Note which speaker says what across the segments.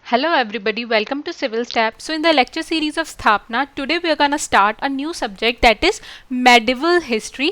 Speaker 1: Hello everybody, welcome to Civil Step. So in the lecture series of Sthapna, today we are gonna start a new subject that is medieval history.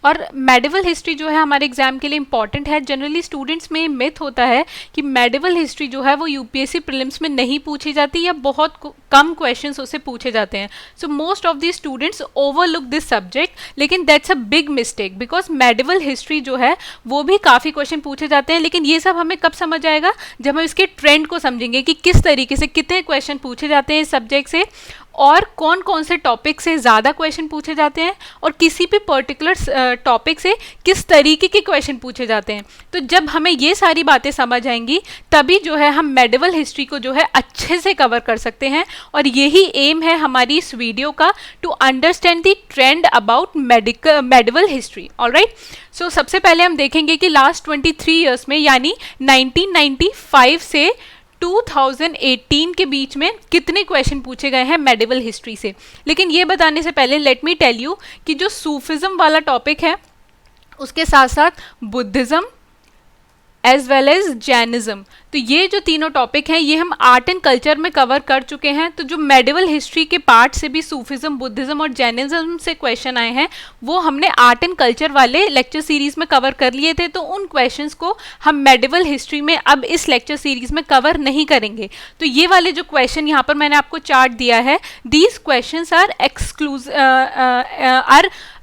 Speaker 1: और medieval history जो है हमारे exam के लिए important है. Generally students में myth होता है कि मेडिवल हिस्ट्री जो है वो यूपीएससी प्रीलिम्स में नहीं पूछी जाती या बहुत कम क्वेश्चंस उससे पूछे जाते हैं. So most of the students overlook this subject, लेकिन that's a big mistake because medieval history जो है वो भी काफ़ी क्वेश्चन पूछे जाते हैं. लेकिन ये सब हमें कब समझ आएगा? जब हम इसके ट्रेंड को समझेंगे कि किस तरीके से कितने क्वेश्चन पूछे जाते हैं इस सब्जेक्ट से और कौन कौन से टॉपिक से ज़्यादा क्वेश्चन पूछे जाते हैं और किसी भी पर्टिकुलर टॉपिक से किस तरीके के क्वेश्चन पूछे जाते हैं. तो जब हमें ये सारी बातें समझ आएंगी तभी जो है हम मेडिवल हिस्ट्री को जो है अच्छे से कवर कर सकते हैं. और यही एम है हमारी इस वीडियो का, to understand the trend about medieval history. Alright, so सबसे पहले हम देखेंगे कि लास्ट 23 ईयर्स में यानी 1995 से 2018 के बीच में कितने क्वेश्चन पूछे गए हैं मेडिवल हिस्ट्री से. लेकिन ये बताने से पहले लेट मी टेल यू कि जो सूफिज्म वाला टॉपिक है उसके साथ साथ Buddhism as well as Jainism, तो ये जो तीनों टॉपिक हैं ये हम आर्ट एंड कल्चर में कवर कर चुके हैं. तो जो मेडिवल हिस्ट्री के पार्ट से भी सूफिज्म, बुद्धिज्म और जैनिज्म से क्वेश्चन आए हैं वो हमने आर्ट एंड कल्चर वाले लेक्चर सीरीज में कवर कर लिए थे. तो उन क्वेश्चंस को हम मेडिवल हिस्ट्री में अब इस लेक्चर सीरीज में कवर नहीं करेंगे. तो ये वाले जो क्वेश्चन यहाँ पर मैंने आपको चार्ट दिया है, these questions are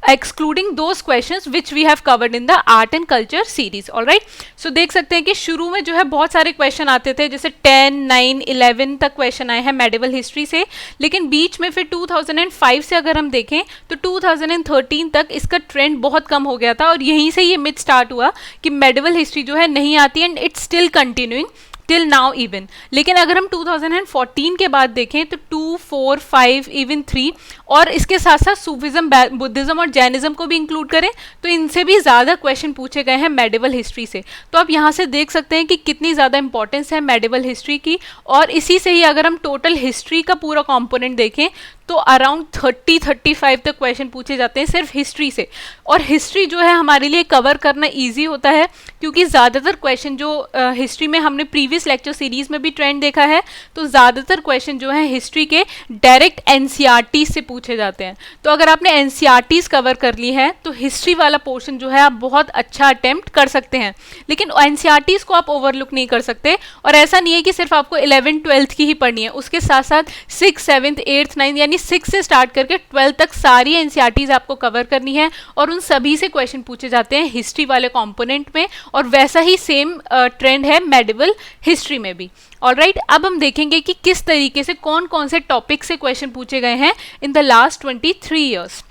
Speaker 1: excluding those questions which we have covered in the art and culture series. all right, so देख सकते हैं कि शुरू में जो है बहुत सारे क्वेश्चन आते थे, जैसे 10, 9, 11 तक क्वेश्चन आए हैं मेडिवल हिस्ट्री से. लेकिन बीच में फिर 2005 से अगर हम देखें तो 2013 तक इसका ट्रेंड बहुत कम हो गया था और यहीं से ये मिथ स्टार्ट हुआ कि मेडिवल हिस्ट्री जो है नहीं आती and it's still continuing till now even. लेकिन अगर हम 2014 के बाद देखें तो 2, 4, 5, इवन 3 और इसके साथ साथ सूफिज्म, बुद्धिज्म और जैनिज्म को भी इंक्लूड करें तो इनसे भी ज़्यादा क्वेश्चन पूछे गए हैं मेडिवल हिस्ट्री से. तो आप यहाँ से देख सकते हैं कि कितनी ज़्यादा इंपॉर्टेंस है मेडिवल हिस्ट्री की. और इसी से ही अगर हम टोटल हिस्ट्री का पूरा कॉम्पोनेंट देखें तो अराउंड 30-35 तक क्वेश्चन पूछे जाते हैं सिर्फ हिस्ट्री से. और हिस्ट्री जो है हमारे लिए कवर करना ईजी होता है क्योंकि ज़्यादातर क्वेश्चन जो हिस्ट्री में हमने प्रीवियस लेक्चर सीरीज में भी ट्रेंड देखा है, तो ज़्यादातर क्वेश्चन जो है हिस्ट्री के डायरेक्ट एनसीईआरटी से पूछे जाते हैं. तो अगर आपने एनसीईआरटीज कवर कर ली है तो हिस्ट्री वाला पोर्शन जो है आप बहुत अच्छा अटेम्प्ट कर सकते हैं. लेकिन एनसीईआरटीज को आप ओवरलुक नहीं कर सकते. और ऐसा नहीं है कि सिर्फ आपको 11th 12th की ही पढ़नी है, उसके साथ साथ 6th 7th 8th 9th यानी 6 से स्टार्ट करके 12 तक सारी एनसीईआरटीज आपको कवर करनी है और उन सभी से क्वेश्चन पूछे जाते हैं हिस्ट्री वाले कंपोनेंट में. और वैसा ही सेम ट्रेंड है मेडिवल हिस्ट्री में भी. ऑलराइट, अब हम देखेंगे कि किस तरीके से कौन कौन से टॉपिक से क्वेश्चन पूछे गए हैं इन द लास्ट 23 ईयर्स.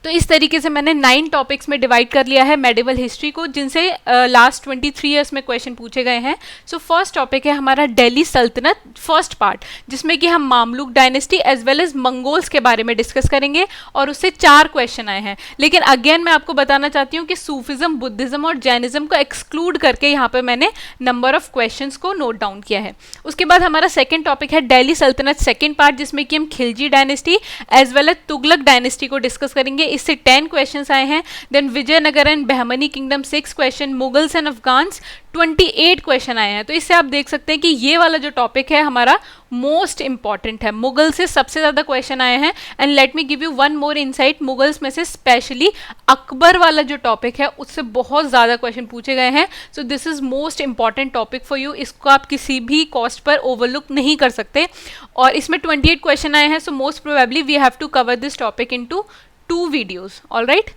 Speaker 1: तो इस तरीके से मैंने 9 टॉपिक्स में डिवाइड कर लिया है मेडिवल हिस्ट्री को, जिनसे लास्ट 23 ईयर्स में क्वेश्चन पूछे गए हैं. सो फर्स्ट टॉपिक है हमारा दिल्ली सल्तनत, फर्स्ट पार्ट, जिसमें कि हम Mamluk dynasty as well as Mongols के बारे में डिस्कस करेंगे और उससे 4 क्वेश्चन आए हैं. लेकिन अगेन मैं आपको बताना चाहती हूँ कि सूफिज्म, बुद्धिज्म और जैनिज्म को एक्सक्लूड करके यहाँ पर मैंने नंबर ऑफ क्वेश्चन को नोट डाउन किया है. उसके बाद हमारा सेकेंड टॉपिक है दिल्ली सल्तनत सेकेंड पार्ट, जिसमें कि हम Khilji dynasty as well as Tughlaq dynasty को डिस्कस करेंगे. इससे 10 क्वेश्चंस आए हैं. Then Vijayanagar and Bahmani kingdom 6 question, Mughals and Afghans 28 question आए हैं. तो इससे आप देख सकते हैं कि ये वाला जो टॉपिक है हमारा मोस्ट इंपॉर्टेंट है. मुगल से सबसे ज़्यादा क्वेश्चन आए हैं. And let me give you one more insight, Mughals में से स्पेशली अकबर वाला जो टॉपिक है उससे बहुत ज़्यादा क्वेश्चन पूछे गए हैं. So this is most important topic for you. इसको आप किसी भी कॉस्ट पर ओवरलुक नहीं कर सकते. और इसमें 28 क्वेश्चन आए हैं. So most probably we have to cover this topic in to 2 videos. Alright,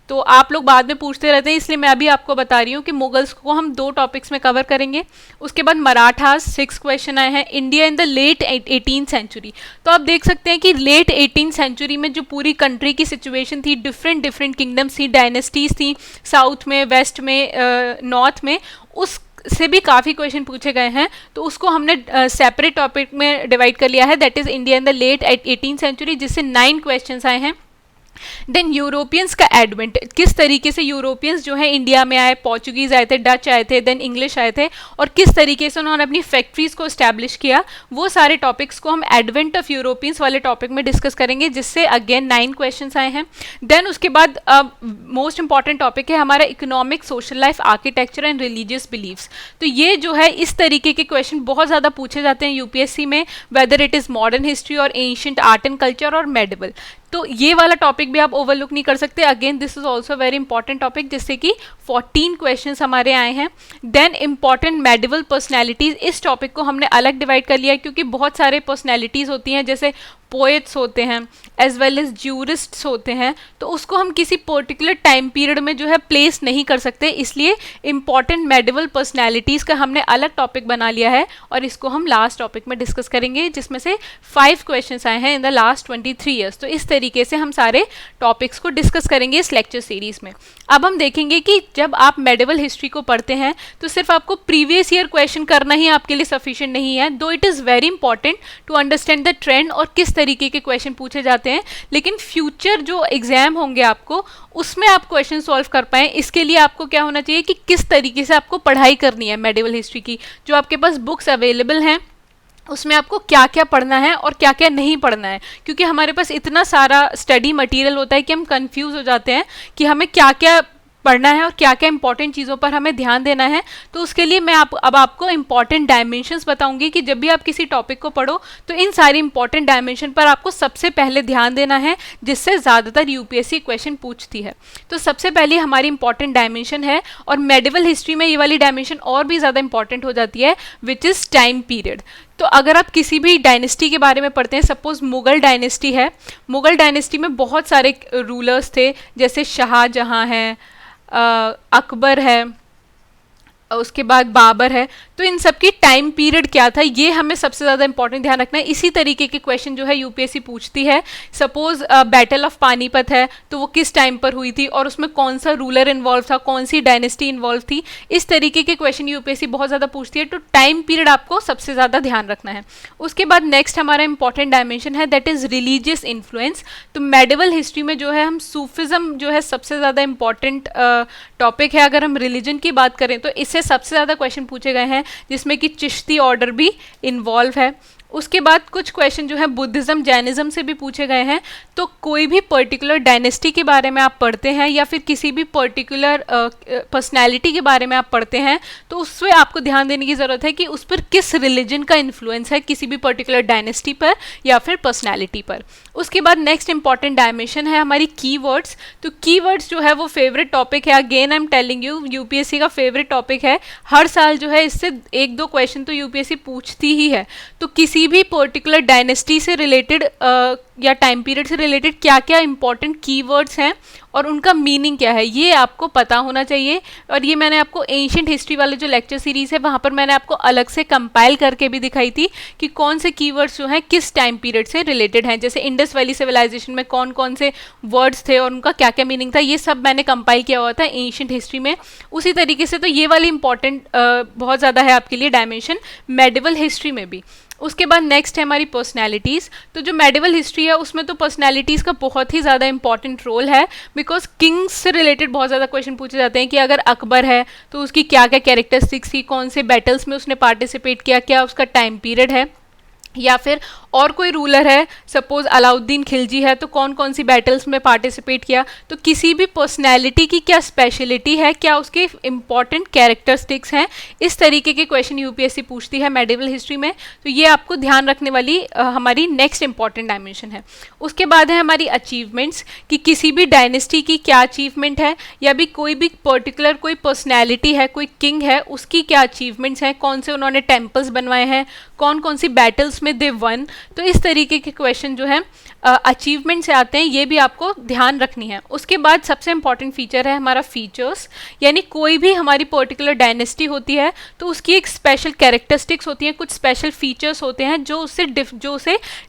Speaker 1: तो आप लोग बाद में पूछते रहते हैं इसलिए मैं अभी आपको बता रही हूँ कि मुगल्स को हम 2 टॉपिक्स में कवर करेंगे. उसके बाद मराठास 6 क्वेश्चन आए हैं. India in the late 18th century, तो आप देख सकते हैं कि लेट 18th सेंचुरी में जो पूरी कंट्री की सिचुएशन थी, डिफरेंट किंगडम्स थी, डायनेस्टीज थी, साउथ में, वेस्ट में, नॉर्थ में, उस से भी काफ़ी क्वेश्चन पूछे गए हैं. तो उसको हमने सेपरेट टॉपिक में डिवाइड कर लिया है, that is India in the late 18th century, जिससे 9 क्वेश्चन आए हैं. देन यूरोपियंस का एडवेंट, किस तरीके से यूरोपियंस जो है इंडिया में आए, पोर्चुगीज आए थे, डच आए थे, देन इंग्लिश आए थे, और किस तरीके से उन्होंने अपनी फैक्ट्रीज को स्टैब्लिश किया, वो सारे टॉपिक्स को हम एडवेंट ऑफ यूरोपियंस वाले टॉपिक में डिस्कस करेंगे, जिससे अगेन 9 क्वेश्चंस आए हैं। देन उसके बाद मोस्ट इंपॉर्टेंट टॉपिक है हमारा economic, social life, architecture and religious beliefs. तो ये जो है इस तरीके के क्वेश्चन बहुत ज़्यादा पूछे जाते हैं यूपीएससी में, whether it is modern history और एंशिएंट आर्ट एंड कल्चर और मेडिवल। तो ये वाला टॉपिक भी आप ओवरलुक नहीं कर सकते। Again this is also very important topic, जिससे कि 14 क्वेश्चंस हमारे आए हैं। देन इंपॉर्टेंट मेडिवल पर्सनैलिटीज, इस टॉपिक को हमने अलग डिवाइड कर लिया क्योंकि बहुत सारे पर्सनैलिटीज होती हैं, जैसे पोएट्स होते हैं एज वेल एज ज्यूरिस्ट्स होते हैं, तो उसको हम किसी पर्टिकुलर टाइम पीरियड में जो है प्लेस नहीं कर सकते, इसलिए इंपॉर्टेंट मेडिवल पर्सनैलिटीज़ का हमने अलग टॉपिक बना लिया है और इसको हम लास्ट टॉपिक में डिस्कस करेंगे, जिसमें से 5 क्वेश्चंस आए हैं इन द लास्ट 23 ईयर्स। तो इस तरीके से हम सारे टॉपिक्स को डिस्कस करेंगे इस लेक्चर सीरीज में। अब हम देखेंगे कि जब आप मेडिवल हिस्ट्री को पढ़ते हैं तो सिर्फ आपको प्रीवियस ईयर क्वेश्चन करना ही आपके लिए सफिशिएंट नहीं है, though it is very important to understand the trend और किस तरीके के क्वेश्चन पूछे जाते हैं, लेकिन फ्यूचर जो एग्जाम होंगे आपको उसमें आप क्वेश्चन सॉल्व कर पाएं, इसके लिए आपको क्या होना चाहिए कि किस तरीके से आपको पढ़ाई करनी है मेडिवल हिस्ट्री की। जो आपके पास बुक्स अवेलेबल हैं उसमें आपको क्या क्या पढ़ना है और क्या क्या नहीं पढ़ना है, क्योंकि हमारे पास इतना सारा स्टडी मटेरियल होता है कि हम कंफ्यूज हो जाते हैं कि हमें क्या क्या पढ़ना है और क्या क्या इंपॉर्टेंट चीज़ों पर हमें ध्यान देना है। तो उसके लिए मैं अब आपको इंपॉर्टेंट डायमेंशंस बताऊंगी कि जब भी आप किसी टॉपिक को पढ़ो तो इन सारी इंपॉर्टेंट डायमेंशन पर आपको सबसे पहले ध्यान देना है, जिससे ज़्यादातर यूपीएससी क्वेश्चन पूछती है। तो सबसे पहले हमारी इंपॉर्टेंट डायमेंशन है, और मेडिवल हिस्ट्री में ये वाली डायमेंशन और भी ज़्यादा इंपॉर्टेंट हो जाती है, विच इज़ टाइम पीरियड। तो अगर आप किसी भी डायनेस्टी के बारे में पढ़ते हैं, सपोज मुगल डायनेस्टी है, मुगल डायनेस्टी में बहुत सारे रूलर्स थे, जैसे शाहजहां हैं, अकबर है, उसके बाद बाबर है, तो इन सब की टाइम पीरियड क्या था ये हमें सबसे ज़्यादा इंपॉर्टेंट ध्यान रखना है। इसी तरीके के क्वेश्चन जो है यूपीएससी पूछती है। सपोज बैटल ऑफ पानीपत है तो वो किस टाइम पर हुई थी और उसमें कौन सा रूलर इन्वॉल्व था, कौन सी डायनेस्टी इन्वॉल्व थी, इस तरीके के क्वेश्चन यूपीएससी बहुत ज़्यादा पूछती है। तो टाइम पीरियड आपको सबसे ज़्यादा ध्यान रखना है। उसके बाद नेक्स्ट हमारा इंपॉर्टेंट डायमेंशन है, दैट इज़ रिलीजियस इन्फ्लुएंस। तो मेडिवल हिस्ट्री में जो है हम सूफिज्म जो है सबसे ज़्यादा इंपॉर्टेंट टॉपिक है। अगर हम रिलीजन की बात करें तो इससे सबसे ज़्यादा क्वेश्चन पूछे गए हैं, जिसमें कि चिश्ती ऑर्डर भी इन्वॉल्व है। उसके बाद कुछ क्वेश्चन जो है बुद्धिज्म, जैनिज्म से भी पूछे गए हैं। तो कोई भी पर्टिकुलर डायनेस्टी के बारे में आप पढ़ते हैं या फिर किसी भी पर्टिकुलर पर्सनैलिटी के बारे में आप पढ़ते हैं तो उसमें आपको ध्यान देने की ज़रूरत है कि उस पर किस रिलीजन का इन्फ्लुएंस है, किसी भी पर्टिकुलर डायनेस्टी पर या फिर पर्सनैलिटी पर। उसके बाद नेक्स्ट इंपॉर्टेंट डायमेंशन है हमारी कीवर्ड्स। तो कीवर्ड्स जो है वो फेवरेट टॉपिक है, again I am telling you, UPSC का फेवरेट टॉपिक है। हर साल जो है इससे 1-2 क्वेश्चन तो यूपीएससी पूछती ही है। तो किसी भी पर्टिकुलर डायनेस्टी से रिलेटेड या टाइम पीरियड से रिलेटेड क्या क्या इंपॉर्टेंट कीवर्ड्स हैं और उनका मीनिंग क्या है, ये आपको पता होना चाहिए। और ये मैंने आपको एंशिएंट हिस्ट्री वाले जो लेक्चर सीरीज़ है वहाँ पर मैंने आपको अलग से कंपाइल करके भी दिखाई थी कि कौन से कीवर्ड्स जो हैं किस टाइम पीरियड से रिलेटेड हैं। जैसे इंडस वैली सिविलाइजेशन में कौन कौन से वर्ड्स थे और उनका क्या क्या मीनिंग था, ये सब मैंने कंपाइल किया हुआ था एंशिएंट हिस्ट्री में। उसी तरीके से तो ये वाली इंपॉर्टेंट बहुत ज़्यादा है आपके लिए डायमेंशन मेडिवल हिस्ट्री में भी। उसके बाद नेक्स्ट है हमारी पर्सनैलिटीज़। तो जो मेडिवल हिस्ट्री है उसमें तो पर्सनैलिटीज़ का बहुत ही ज़्यादा इंपॉर्टेंट रोल है, बिकॉज किंग्स से रिलेटेड बहुत ज़्यादा क्वेश्चन पूछे जाते हैं कि अगर अकबर है तो उसकी क्या क्या कैरेक्टरिस्टिक्स थी, कौन से बैटल्स में उसने पार्टिसिपेट किया, क्या उसका टाइम पीरियड है। या फिर और कोई रूलर है, सपोज अलाउद्दीन खिलजी है, तो कौन कौन सी बैटल्स में पार्टिसिपेट किया। तो किसी भी पर्सनैलिटी की क्या स्पेशलिटी है, क्या उसके इंपॉर्टेंट कैरेक्टरिस्टिक्स हैं, इस तरीके के क्वेश्चन यूपीएससी पूछती है मेडिवल हिस्ट्री में। तो ये आपको ध्यान रखने वाली हमारी नेक्स्ट इंपॉर्टेंट डायमेंशन है। उसके बाद है हमारी अचीवमेंट्स, कि किसी भी डायनेस्टी की क्या अचीवमेंट है, या भी कोई पर्टिकुलर कोई पर्सनैलिटी है, कोई किंग है, उसकी क्या अचीवमेंट्स हैं, कौन से उन्होंने टेम्पल्स बनवाए हैं, कौन कौन सी बैटल्स में दे वन। तो इस तरीके के क्वेश्चन जो है अचीवमेंट से आते हैं, ये भी आपको ध्यान रखनी है। उसके बाद सबसे इंपॉर्टेंट फीचर है हमारा फीचर्स, यानी कोई भी हमारी पर्टिकुलर डायनेस्टी होती है तो उसकी एक स्पेशल कैरेक्टरिस्टिक्स होती हैं, कुछ स्पेशल फीचर्स होते हैं जो उसे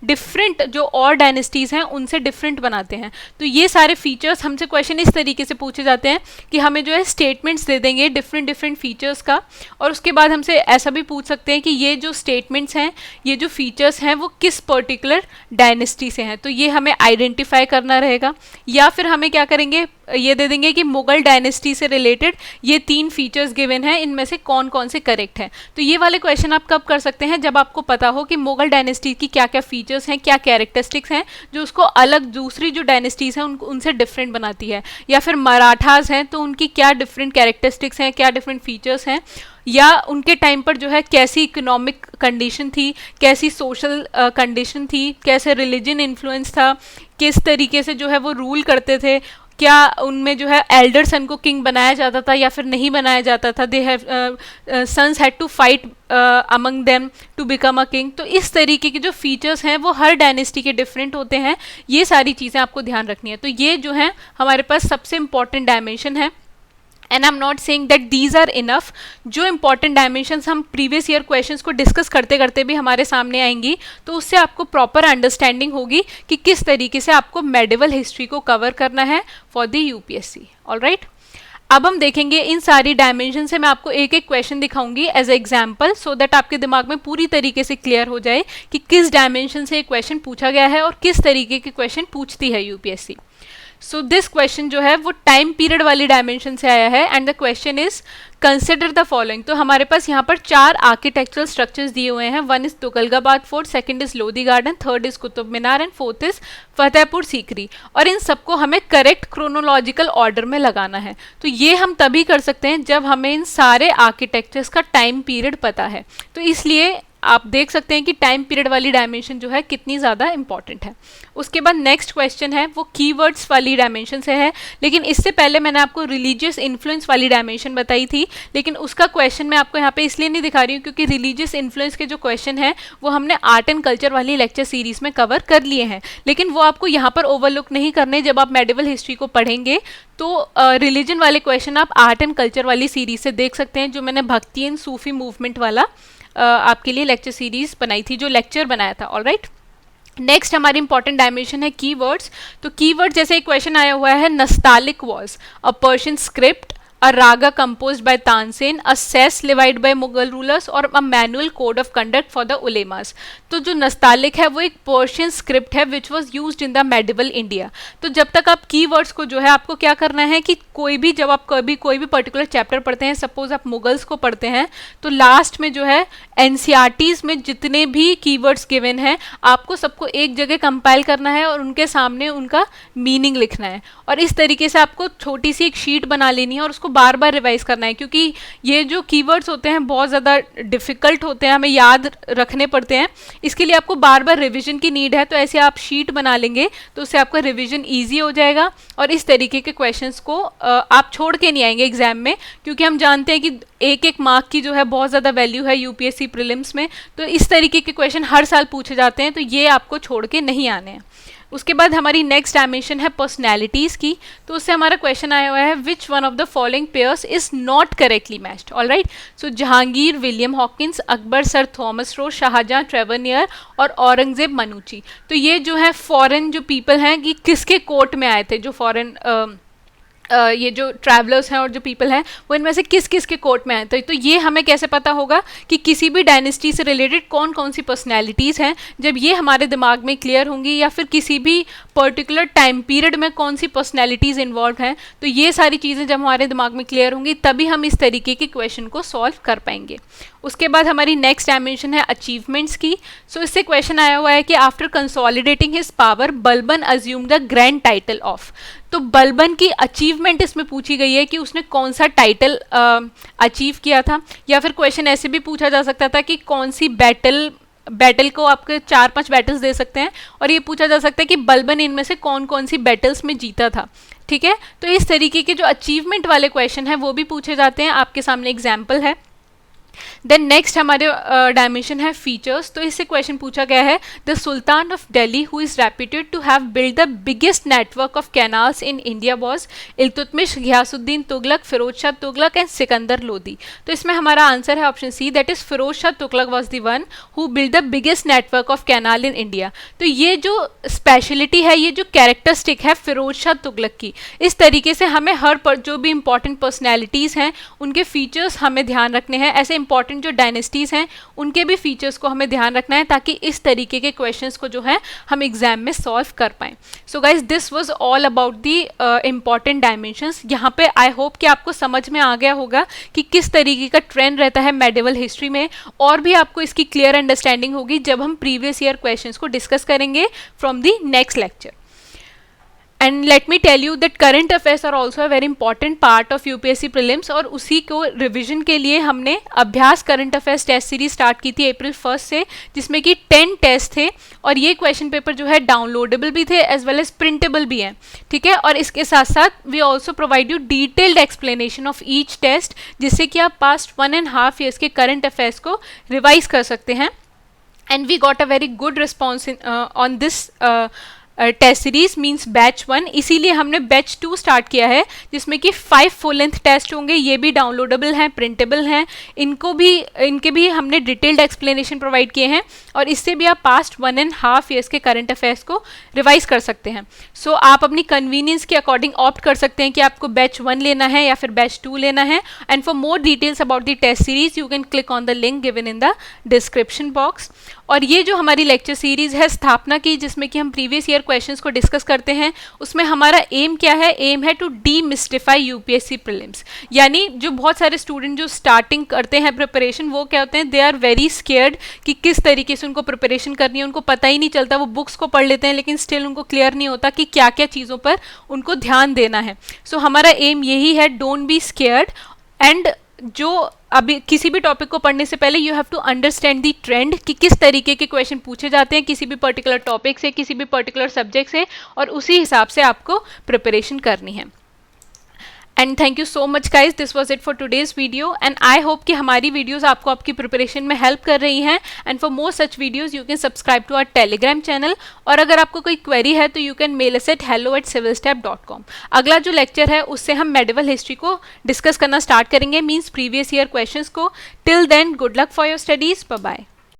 Speaker 1: डिफरेंट जो और डायनेस्टीज़ हैं उनसे डिफरेंट बनाते हैं। तो ये सारे फीचर्स हमसे क्वेश्चन इस तरीके से पूछे जाते हैं कि हमें जो है स्टेटमेंट्स दे देंगे डिफरेंट फीचर्स का, और उसके बाद हमसे ऐसा भी पूछ सकते हैं कि ये जो स्टेटमेंट्स हैं, ये जो फीचर्स हैं वो किस पर्टिकुलर डायनेस्टी से हैं, तो ये हमें आइडेंटिफाई करना रहेगा। या फिर हमें क्या करेंगे, ये दे देंगे कि मुगल डायनेस्टी से रिलेटेड ये 3 फीचर्स गिवन हैं, इनमें से कौन कौन से करेक्ट हैं। तो ये वाले क्वेश्चन आप कब कर सकते हैं, जब आपको पता हो कि मुगल डायनेस्टी की क्या क्या फीचर्स हैं, क्या कैरेक्टरिस्टिक्स हैं जो उसको अलग दूसरी जो डायनेस्टीज हैं उनसे डिफरेंट बनाती है। या फिर मराठास हैं तो उनकी क्या डिफरेंट कैरेक्टरिस्टिक्स हैं, क्या डिफरेंट फीचर्स हैं, या उनके टाइम पर जो है कैसी इकोनॉमिक कंडीशन थी, कैसी सोशल कंडीशन थी, कैसे रिलीजन इन्फ्लुएंस था, किस तरीके से जो है वो रूल करते थे, क्या उनमें जो है एल्डर सन को किंग बनाया जाता था या फिर नहीं बनाया जाता था, they have sons had to fight among them to become a king. तो इस तरीके के जो फीचर्स हैं वो हर डायनेस्टी के डिफरेंट होते हैं, ये सारी चीज़ें आपको ध्यान रखनी है। तो ये जो है हमारे पास सबसे इंपॉर्टेंट डायमेंशन है। And I am not saying that these are enough, जो इंपॉर्टेंट डायमेंशंस हम प्रीवियस ईयर क्वेश्चंस को डिस्कस करते करते भी हमारे सामने आएंगी, तो उससे आपको प्रॉपर अंडरस्टैंडिंग होगी कि किस तरीके से आपको मेडिवल हिस्ट्री को कवर करना है फॉर द यूपीएससी। ऑलराइट, अब हम देखेंगे इन सारी डायमेंशन से मैं आपको एक एक क्वेश्चन दिखाऊंगी एज एग्जाम्पल, सो दैट आपके दिमाग में पूरी तरीके से क्लियर हो जाए कि किस डायमेंशन से क्वेश्चन पूछा गया है और किस तरीके के क्वेश्चन पूछती है यूपीएससी। सो दिस क्वेश्चन जो है वो टाइम पीरियड वाली डायमेंशन से आया है and the question is consider the following. तो हमारे पास यहाँ पर 4 आर्किटेक्चरल स्ट्रक्चर्स दिए हुए हैं। 1 is Tughlakabad fort, 2nd is Lodhi garden, 3rd is Qutub Minar and 4th is Fatehpur Sikri. और इन सबको हमें करेक्ट क्रोनोलॉजिकल ऑर्डर में लगाना है। तो ये हम तभी कर सकते हैं जब हमें इन सारे आर्किटेक्चर्स का टाइम पीरियड पता है। तो इसलिए आप देख सकते हैं कि टाइम पीरियड वाली डायमेंशन जो है कितनी ज़्यादा इंपॉर्टेंट है। उसके बाद नेक्स्ट क्वेश्चन है वो कीवर्ड्स वाली डायमेंशन से है, लेकिन इससे पहले मैंने आपको रिलीजियस इन्फ्लुएंस वाली डायमेंशन बताई थी, लेकिन उसका क्वेश्चन मैं आपको यहाँ पे इसलिए नहीं दिखा रही हूँ क्योंकि रिलीजियस इन्फ्लुएंस के जो क्वेश्चन है वो हमने आर्ट एंड कल्चर वाली लेक्चर सीरीज में कवर कर लिए हैं, लेकिन वो आपको यहाँ पर ओवरलुक नहीं करने। जब आप मेडिवल हिस्ट्री को पढ़ेंगे तो रिलीजन वाले क्वेश्चन आप आर्ट एंड कल्चर वाली सीरीज से देख सकते हैं, जो मैंने भक्ति एंड सूफी मूवमेंट वाला आपके लिए लेक्चर सीरीज बनाई थी, जो लेक्चर बनाया था। ऑलराइट, नेक्स्ट हमारी इंपॉर्टेंट डायमेंशन है कीवर्ड्स। तो कीवर्ड जैसे एक क्वेश्चन आया हुआ है, Nastaliq was a Persian script, a raga composed by Tansen, a cess levied by Mughal rulers और a manual code of conduct for the ulemas। तो जो नस्तालिक है वो एक पर्शियन स्क्रिप्ट है which was used in the medieval India. तो जब तक आप कीवर्ड्स को जो है आपको क्या करना है कि जब आप कोई भी पर्टिकुलर चैप्टर पढ़ते हैं, सपोज आप मुगल्स को पढ़ते हैं, तो लास्ट में जो है एनसीईआरटीज में जितने भी कीवर्ड्स गिवन हैं आपको सबको एक जगह कंपाइल करना है और उनके सामने उनका मीनिंग लिखना है। और इस तरीके से आपको छोटी सी एक शीट बना लेनी है और उसको बार बार रिवाइज करना है, क्योंकि ये जो कीवर्ड्स होते हैं बहुत ज़्यादा डिफ़िकल्ट होते हैं, हमें याद रखने पड़ते हैं। इसके लिए आपको बार बार रिवीजन की नीड है। तो ऐसे आप शीट बना लेंगे तो उससे आपका रिवीजन ईजी हो जाएगा और इस तरीके के क्वेश्चंस को आप छोड़ के नहीं आएंगे एग्जाम में, क्योंकि हम जानते हैं कि एक मार्क की जो है बहुत ज़्यादा वैल्यू है यूपीएससी प्रीलिम्स में। तो इस तरीके के क्वेश्चन हर साल पूछे जाते हैं, तो ये आपको छोड़ के नहीं आने हैं। उसके बाद हमारी नेक्स्ट डायमेंशन है पर्सनैलिटीज़ की। तो उससे हमारा क्वेश्चन आया हुआ है which one of the following pairs is not correctly matched. Alright, so Jahangir William Hawkins, Akbar sir Thomas Roe, Shah Jahan Tavernier और औरंगजेब मनुची। तो ये जो है फॉरेन जो पीपल हैं कि किसके कोर्ट में आए थे, जो फॉरेन ये जो ट्रैवलर्स हैं और जो पीपल हैं वो इनमें से किस किस के कोर्ट में आए थे। तो ये हमें कैसे पता होगा कि किसी भी डायनेस्टी से रिलेटेड कौन कौन सी पर्सनैलिटीज़ हैं। जब ये हमारे दिमाग में क्लियर होंगी, या फिर किसी भी पर्टिकुलर टाइम पीरियड में कौन सी पर्सनैलिटीज़ इन्वॉल्व हैं, तो ये सारी चीज़ें जब हमारे दिमाग में क्लियर होंगी तभी हम इस तरीके के क्वेश्चन को सॉल्व कर पाएंगे। उसके बाद हमारी नेक्स्ट डायमेंशन है अचीवमेंट्स की। सो इससे क्वेश्चन आया हुआ है कि after consolidating his power Balban assume the grand title of. तो बलबन की अचीवमेंट इसमें पूछी गई है कि उसने कौन सा टाइटल अचीव किया था, या फिर क्वेश्चन ऐसे भी पूछा जा सकता था कि कौन सी बैटल को आपके 4-5 बैटल्स दे सकते हैं और ये पूछा जा सकता है कि बलबन इनमें से कौन कौन सी बैटल्स में जीता था। ठीक है, तो इस तरीके के जो अचीवमेंट वाले क्वेश्चन हैं वो भी पूछे जाते हैं। आपके सामने एग्जाम्पल है। देन नेक्स्ट हमारे डायमेंशन है फीचर्स। तो इससे क्वेश्चन पूछा गया है the sultan of Delhi who is reputed to have build the biggest network of canals in India was Iltutmish, Ghiyasuddin Tughlaq, Firoz Shah Tughlaq and Sikandar Lodi. तो इसमें हमारा आंसर है option C, that is Firoz Shah Tughlaq was the one who build the biggest network of canal in India. तो ये जो speciality है, ये जो कैरेक्टरिस्टिक है फिरोज शाह तुगलक की, इस तरीके से हमें जो भी इंपॉर्टेंट पर्सनैलिटीज़ हैं उनके फीचर्स हमें ध्यान रखने हैं। ऐसे इंपॉर्टेंट जो डायनेस्टीज हैं उनके भी फीचर्स को हमें ध्यान रखना है, ताकि इस तरीके के क्वेश्चंस को जो है हम एग्जाम में सॉल्व कर पाएँ. So guys this was all about the important dimensions. यहाँ पे आई होप कि आपको समझ में आ गया होगा कि किस तरीके का ट्रेंड रहता है मेडिवल हिस्ट्री में, और भी आपको इसकी क्लियर अंडरस्टैंडिंग होगी जब हम प्रीवियस ईयर क्वेश्चंस को डिस्कस करेंगे from the next lecture. And let me tell you that current affairs are also a very important part of UPSC prelims, और उसी को रिविजन के लिए हमने Abhyas current affairs test series start की थी अप्रैल 1 से, जिसमें कि 10 टेस्ट थे, और ये क्वेश्चन पेपर जो है डाउनलोडेबल भी थे एज वेल एज प्रिंटेबल भी हैं. ठीक है, और इसके साथ साथ we also provide you detailed explanation of each test, जिससे कि आप पास्ट 1.5 ईयर्स के करंट अफेयर्स को रिवाइज कर सकते हैं. And we got a very good response on this test series means batch 1, इसीलिए हमने बैच 2 स्टार्ट किया है, जिसमें कि 5 फुल लेंथ टेस्ट होंगे. ये भी डाउनलोडेबल हैं, प्रिंटेबल हैं, इनके भी हमने डिटेल्ड एक्सप्लेनेशन प्रोवाइड किए हैं, और इससे भी आप पास्ट 1.5 ईयर्स के करंट अफेयर्स को रिवाइज कर सकते हैं. सो आप अपनी कन्वीनियंस के अकॉर्डिंग ऑप्ट कर सकते हैं कि आपको बैच 1 लेना है या फिर बैच 2 लेना है. And for more details about the test series you can click on the link given in the description box. और ये जो हमारी लेक्चर सीरीज है स्थापना की, जिसमें कि हम प्रीवियस ईयर क्वेश्चंस को डिस्कस करते हैं, उसमें हमारा एम क्या है? एम है टू डीमिस्टिफाई यूपीएससी प्रीलिम्स. यानी जो बहुत सारे स्टूडेंट जो स्टार्टिंग करते हैं प्रिपरेशन, वो क्या होते हैं, दे आर वेरी स्केयर्ड कि किस तरीके से उनको प्रिपरेशन करनी है. उनको पता ही नहीं चलता, वो बुक्स को पढ़ लेते हैं लेकिन स्टिल उनको क्लियर नहीं होता कि क्या क्या चीज़ों पर उनको ध्यान देना है. सो हमारा एम यही है, डोंट बी स्केयर्ड. एंड जो अभी किसी भी टॉपिक को पढ़ने से पहले you have to understand the trend कि किस तरीके के क्वेश्चन पूछे जाते हैं किसी भी पर्टिकुलर टॉपिक से, किसी भी पर्टिकुलर सब्जेक्ट से, और उसी हिसाब से आपको प्रिपरेशन करनी है. And thank you so much guys, this was it for today's video. And I hope कि हमारी वीडियोज़ आपको आपकी प्रिपरेशन में हेल्प कर रही हैं. And for more such videos you can subscribe to our Telegram channel. और अगर आपको कोई क्वेरी है तो you can mail us at hello@civilstep.com. अगला जो लेक्चर है उससे हम मेडिवल हिस्ट्री को डिस्कस करना स्टार्ट करेंगे, मीन्स प्रीवियस ईयर क्वेश्चंस को. Till then good luck for your studies. Bye bye.